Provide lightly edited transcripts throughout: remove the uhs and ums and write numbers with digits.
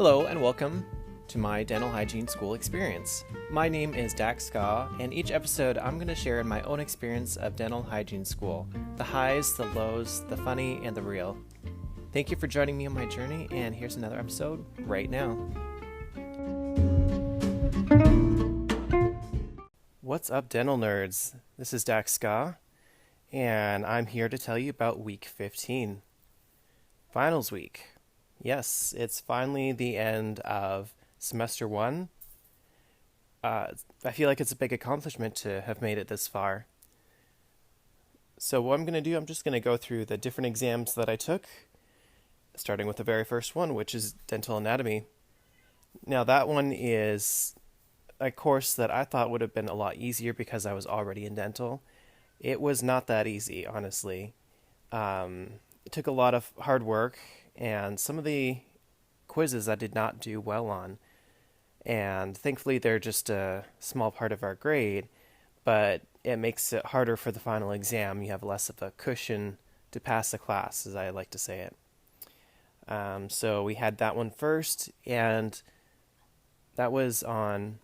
Hello and welcome to my dental hygiene school experience. My name is Dax Ska, and each episode I'm going to share my own experience of dental hygiene school, the highs, the lows, the funny, and the real. Thank you for joining me on my journey, and here's another episode right now. What's up, dental nerds? This is Dax Ska, and I'm here to tell you about week 15. Finals week. Yes, it's finally the end of semester 1. I feel like it's a big accomplishment to have made it this far. So what I'm going to do, I'm just going to go through the different exams that I took, starting with the very first one, which is dental anatomy. Now that one is a course that I thought would have been a lot easier because I was already in dental. It was not that easy, honestly. It took a lot of hard work, and some of the quizzes I did not do well on. And thankfully they're just a small part of our grade, but it makes it harder for the final exam. You have less of a cushion to pass the class, as I like to say it. So we had that one first, and that was on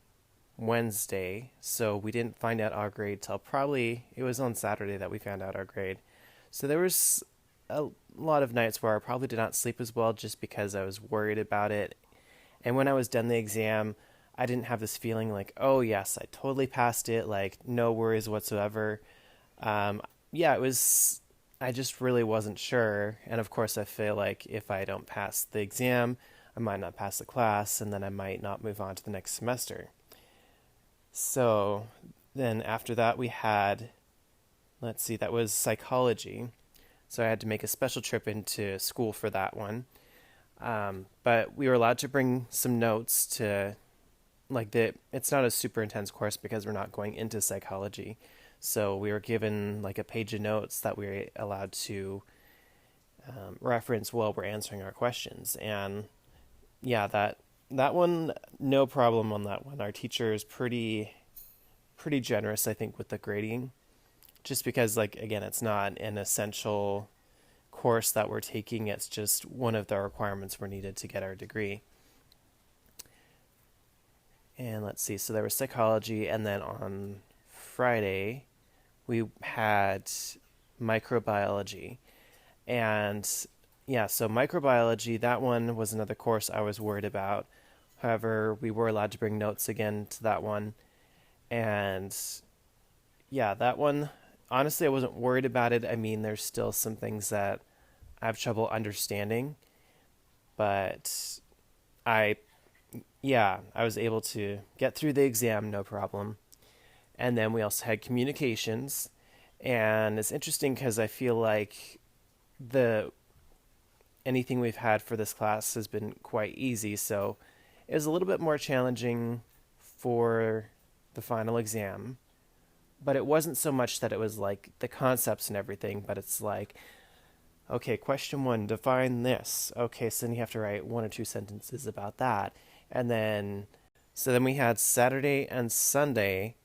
Wednesday, so we didn't find out our grade till probably, it was on Saturday that we found out our grade. So there was a lot of nights where I probably did not sleep as well just because I was worried about it. And when I was done the exam, I didn't have this feeling like, oh yes, I totally passed it, like no worries whatsoever. It was, I just really wasn't sure. And of course I feel like if I don't pass the exam, I might not pass the class, and then I might not move on to the next semester. So then after that we had, that was psychology. So I had to make a special trip into school for that one. But we were allowed to bring some notes to, it's not a super intense course because we're not going into psychology. So we were given like a page of notes that we were allowed to reference while we're answering our questions. And yeah, that one, no problem on that one. Our teacher is pretty generous, I think, with the grading. Just because, again, it's not an essential course that we're taking. It's just one of the requirements we're needed to get our degree. And so there was psychology, and then on Friday, we had microbiology. And yeah, so microbiology, that one was another course I was worried about. However, we were allowed to bring notes again to that one. And yeah, that one, honestly, I wasn't worried about it. I mean, there's still some things that I have trouble understanding, but I was able to get through the exam, no problem. And then we also had communications, and it's interesting because I feel like anything we've had for this class has been quite easy, so it was a little bit more challenging for the final exam. But it wasn't so much that it was like the concepts and everything, but it's like, okay, question 1, define this. Okay, so then you have to write 1 or 2 sentences about that. And then we had Saturday and Sunday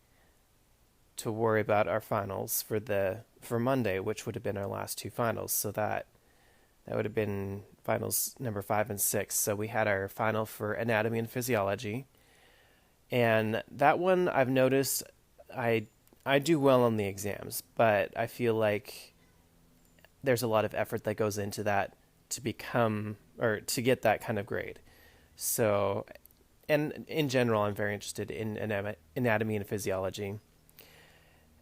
to worry about our finals for Monday, which would have been our last 2 finals. So that would have been finals number 5 and 6. So we had our final for anatomy and physiology. And that one, I've noticed I do well on the exams, but I feel like there's a lot of effort that goes into that to get that kind of grade. So, and in general, I'm very interested in anatomy and physiology.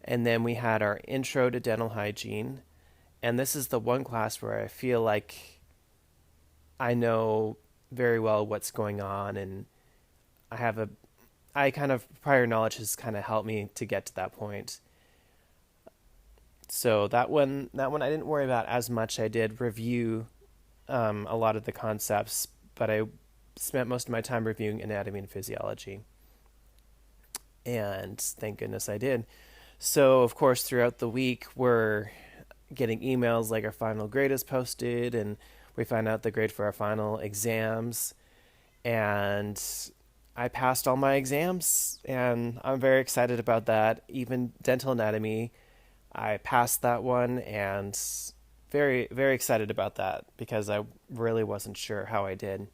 And then we had our intro to dental hygiene. And this is the one class where I feel like I know very well what's going on, and prior knowledge has kind of helped me to get to that point. So that one I didn't worry about as much. I did review a lot of the concepts, but I spent most of my time reviewing anatomy and physiology. And thank goodness I did. So, of course, throughout the week, we're getting emails like our final grade is posted, and we find out the grade for our final exams. And I passed all my exams, and I'm very excited about that. Even dental anatomy, I passed that one, and very, very excited about that because I really wasn't sure how I did.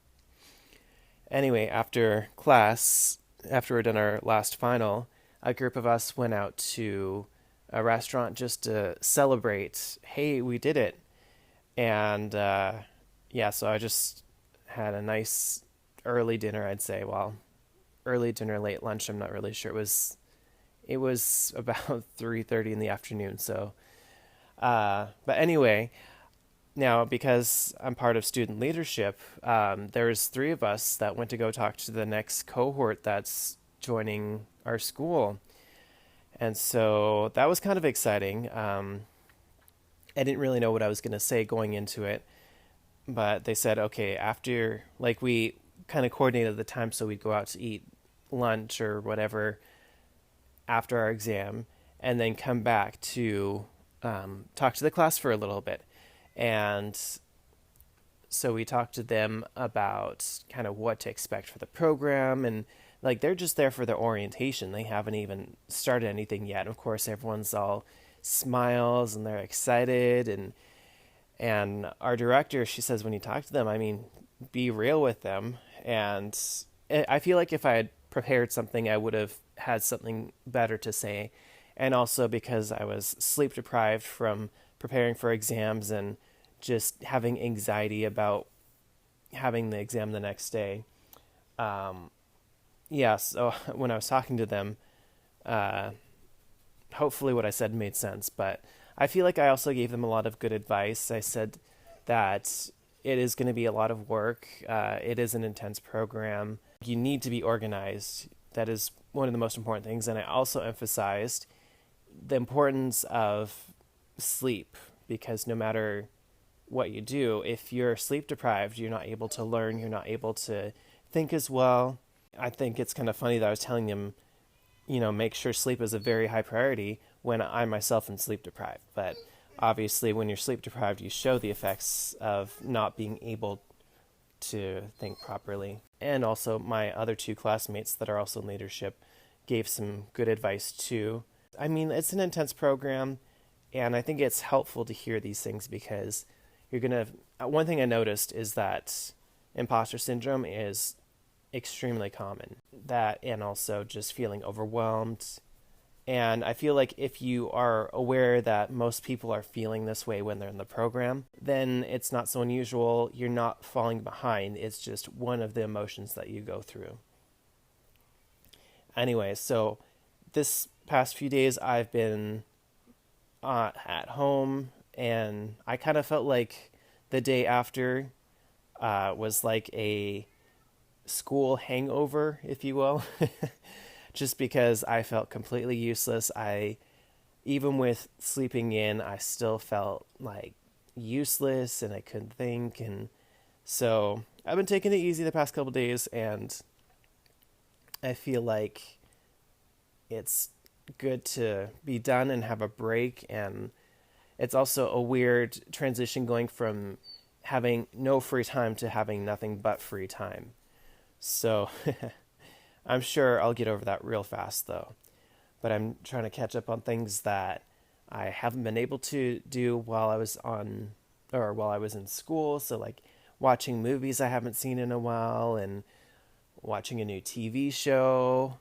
Anyway, after class, after we'd done our last final, a group of us went out to a restaurant just to celebrate. Hey, we did it! And yeah, so I just had a nice early dinner, I'd say. Well, early dinner, late lunch. I'm not really sure. It was about 3:30 in the afternoon. So, but anyway, now because I'm part of student leadership, there's three of us that went to go talk to the next cohort that's joining our school, and so that was kind of exciting. I didn't really know what I was going to say going into it, but they said, okay, after, like, we kind of coordinated the time so we'd go out to eat lunch or whatever after our exam, and then come back to talk to the class for a little bit. And so we talked to them about kind of what to expect for the program, and like they're just there for their orientation. They haven't even started anything yet. Of course, everyone's all smiles and they're excited, and our director, she says, when you talk to them, I mean, be real with them. And I feel like if I had prepared something, I would have had something better to say. And also because I was sleep deprived from preparing for exams and just having anxiety about having the exam the next day. Um, yeah, so when I was talking to them, uh, hopefully what I said made sense, but I feel like I also gave them a lot of good advice. I said that it is going to be a lot of work. It is an intense program. You need to be organized. That is one of the most important things. And I also emphasized the importance of sleep, because no matter what you do, if you're sleep deprived, you're not able to learn, you're not able to think as well. I think it's kind of funny that I was telling them, make sure sleep is a very high priority when I myself am sleep deprived. But obviously, when you're sleep deprived, you show the effects of not being able to think properly. And also, my other two classmates that are also in leadership gave some good advice too. I mean, it's an intense program, and I think it's helpful to hear these things because you're going to. One thing I noticed is that imposter syndrome is extremely common. That, and also just feeling overwhelmed. And I feel like if you are aware that most people are feeling this way when they're in the program, then it's not so unusual. You're not falling behind. It's just one of the emotions that you go through. Anyway, so this past few days I've been at home, and I kind of felt like the day after was like a school hangover, if you will, just because I felt completely useless. Even with sleeping in, I still felt like useless and I couldn't think. And so I've been taking it easy the past couple days, and I feel like it's good to be done and have a break. And it's also a weird transition going from having no free time to having nothing but free time. So I'm sure I'll get over that real fast though. But I'm trying to catch up on things that I haven't been able to do while I was in school. So like watching movies I haven't seen in a while and watching a new TV show.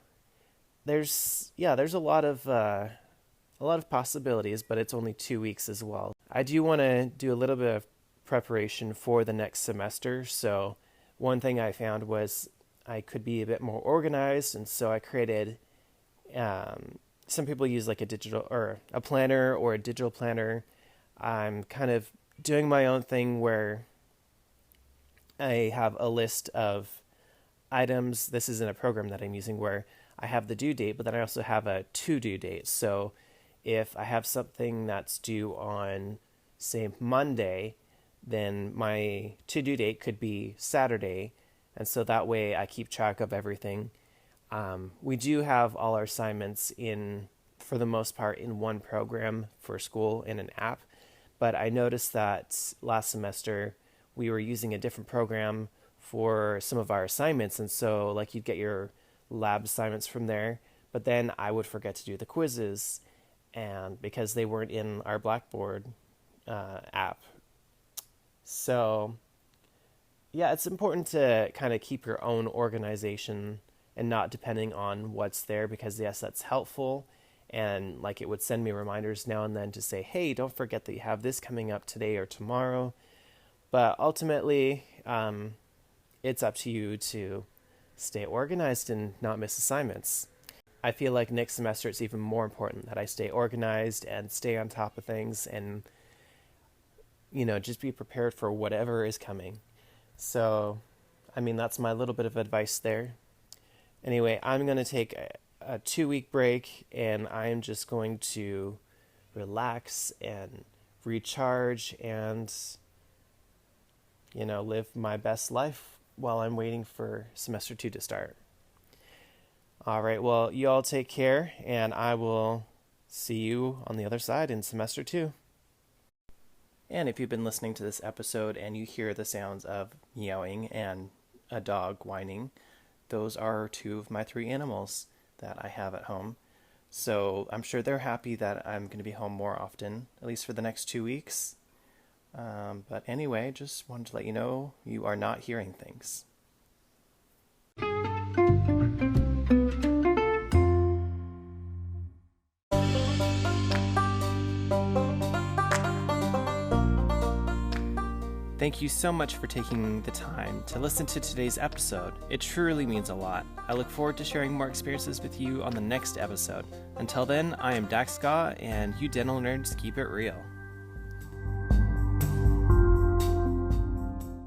There's a lot of possibilities, but it's only 2 weeks as well. I do want to do a little bit of preparation for the next semester. So one thing I found was I could be a bit more organized, and so I created. Some people use like a digital or a planner or a digital planner. I'm kind of doing my own thing where I have a list of items. This is in a program that I'm using where I have the due date, but then I also have a to do date. So if I have something that's due on, say, Monday, then my to do date could be Saturday. And so that way I keep track of everything. We do have all our assignments for the most part, in one program for school in an app. But I noticed that last semester we were using a different program for some of our assignments. And so, like, you'd get your lab assignments from there, but then I would forget to do the quizzes, and because they weren't in our Blackboard app. So yeah, it's important to kind of keep your own organization and not depending on what's there because, yes, that's helpful. And like it would send me reminders now and then to say, hey, don't forget that you have this coming up today or tomorrow. But ultimately, it's up to you to stay organized and not miss assignments. I feel like next semester it's even more important that I stay organized and stay on top of things and, just be prepared for whatever is coming. So, I mean, that's my little bit of advice there. Anyway, I'm going to take a 2 week break and I'm just going to relax and recharge and, live my best life while I'm waiting for semester 2 to start. All right, well, you all take care and I will see you on the other side in semester 2. And if you've been listening to this episode and you hear the sounds of meowing and a dog whining, those are 2 of my 3 animals that I have at home. So I'm sure they're happy that I'm going to be home more often, at least for the next 2 weeks. But anyway, just wanted to let you know you are not hearing things. Thank you so much for taking the time to listen to today's episode. It truly means a lot. I look forward to sharing more experiences with you on the next episode. Until then, I am Dax Ska, and you dental nerds keep it real.